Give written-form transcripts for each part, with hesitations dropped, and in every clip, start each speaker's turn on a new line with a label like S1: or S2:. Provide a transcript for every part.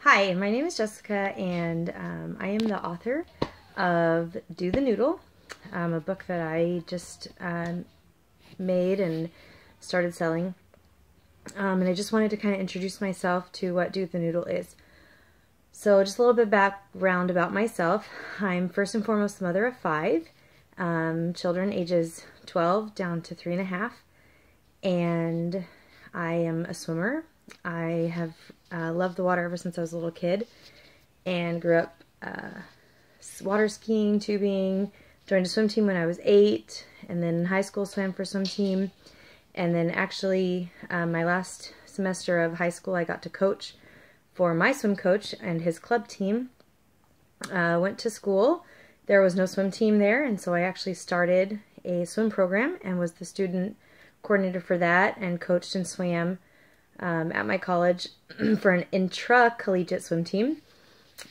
S1: Hi, my name is Jessica, and I am the author of Do the Noodle, a book that I just made and started selling. And I just wanted to kind of introduce myself to what Do the Noodle is. So just a little bit of background about myself. I'm first and foremost the mother of 5 children, ages 12 down to 3.5, and I am a swimmer. I have loved the water ever since I was a little kid and grew up water skiing, tubing, joined a swim team when I was 8, and then in high school swam for swim team, and then actually my last semester of high school I got to coach for my swim coach and his club team. Went to school. There was no swim team there, and so I actually started a swim program and was the student coordinator for that and coached and swam at my college for an intra-collegiate swim team,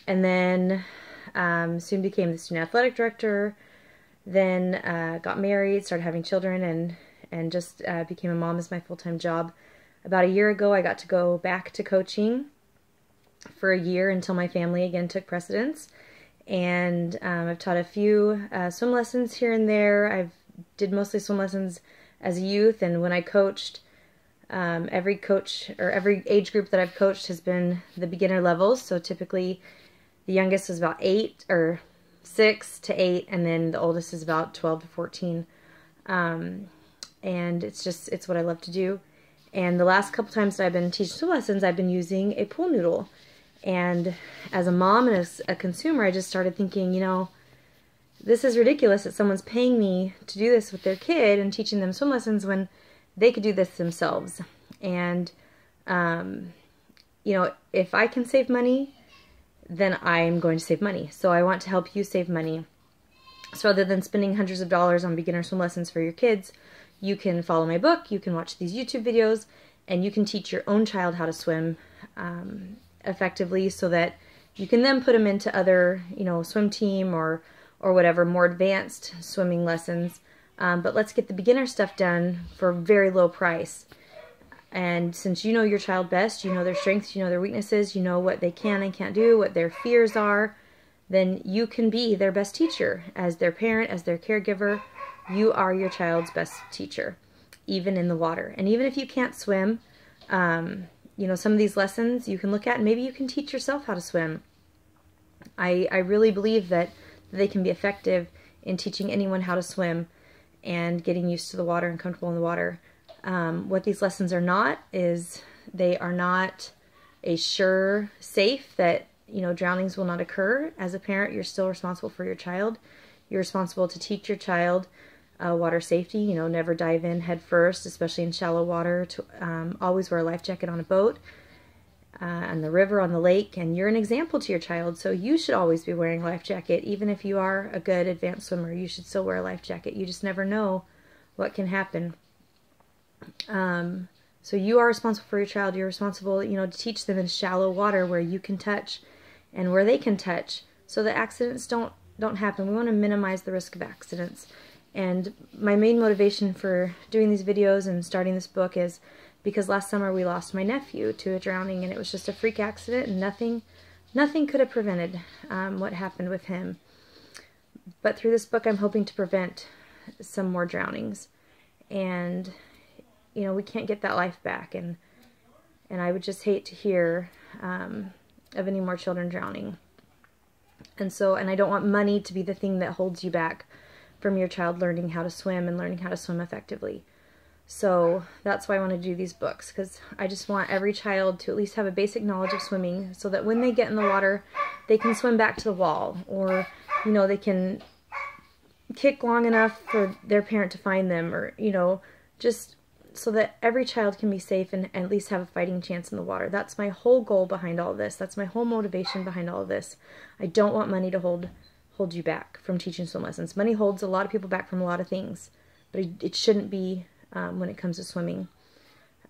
S1: and then soon became the student athletic director, then got married, started having children, and just became a mom as my full-time job. About a year ago I got to go back to coaching for a year until my family again took precedence, and I've taught a few swim lessons here and there. I've did mostly swim lessons as a youth, and when I coached, every coach or every age group that I've coached has been the beginner levels. So typically the youngest is about 8 or 6 to 8, and then the oldest is about 12 to 14. And it's what I love to do. And the last couple times that I've been teaching swim lessons, I've been using a pool noodle. And as a mom and as a consumer, I just started thinking, you know, this is ridiculous that someone's paying me to do this with their kid and teaching them swim lessons when they could do this themselves. And, you know, if I can save money, then I'm going to save money. So I want to help you save money. So rather than spending hundreds of dollars on beginner swim lessons for your kids, you can follow my book, you can watch these YouTube videos, and you can teach your own child how to swim effectively, so that you can then put them into other, you know, swim team or whatever, more advanced swimming lessons. But let's get the beginner stuff done for a very low price. And since you know your child best, you know their strengths, you know their weaknesses, you know what they can and can't do, what their fears are, then you can be their best teacher. As their parent, as their caregiver, you are your child's best teacher, even in the water. And even if you can't swim, you know, some of these lessons you can look at and maybe you can teach yourself how to swim. I really believe that they can be effective in teaching anyone how to swim and getting used to the water and comfortable in the water. What these lessons are not is they are not a sure safe that, you know, drownings will not occur. As a parent, you're still responsible for your child. You're responsible to teach your child water safety. You know, never dive in head first, especially in shallow water. To always wear a life jacket on a boat, on the river, on the lake, and you're an example to your child, so you should always be wearing a life jacket. Even if you are a good advanced swimmer, you should still wear a life jacket. You just never know what can happen. So you are responsible for your child. You're responsible, you know, to teach them in shallow water where you can touch and where they can touch, so that accidents don't happen. We want to minimize the risk of accidents. And my main motivation for doing these videos and starting this book is because last summer we lost my nephew to a drowning, and it was just a freak accident, and nothing could have prevented what happened with him. But through this book I'm hoping to prevent some more drownings. And, you know, we can't get that life back, and I would just hate to hear of any more children drowning. And I don't want money to be the thing that holds you back from your child learning how to swim and learning how to swim effectively. So that's why I want to do these books, because I just want every child to at least have a basic knowledge of swimming, so that when they get in the water, they can swim back to the wall, or, you know, they can kick long enough for their parent to find them, or, you know, just so that every child can be safe and at least have a fighting chance in the water. That's my whole goal behind all of this. That's my whole motivation behind all of this. I don't want money to hold you back from teaching swim lessons. Money holds a lot of people back from a lot of things, but it shouldn't be when it comes to swimming.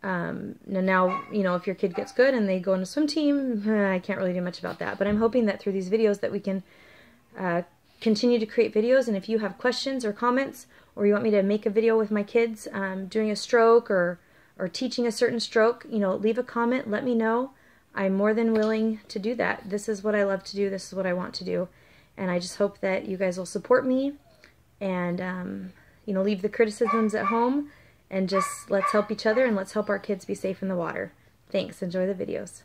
S1: Now, you know, if your kid gets good and they go on a swim team, I can't really do much about that. But I'm hoping that through these videos that we can continue to create videos. And if you have questions or comments, or you want me to make a video with my kids doing a stroke or teaching a certain stroke, you know, leave a comment, let me know. I'm more than willing to do that. This is what I love to do. This is what I want to do. And I just hope that you guys will support me and, you know, leave the criticisms at home and just let's help each other and let's help our kids be safe in the water. Thanks. Enjoy the videos.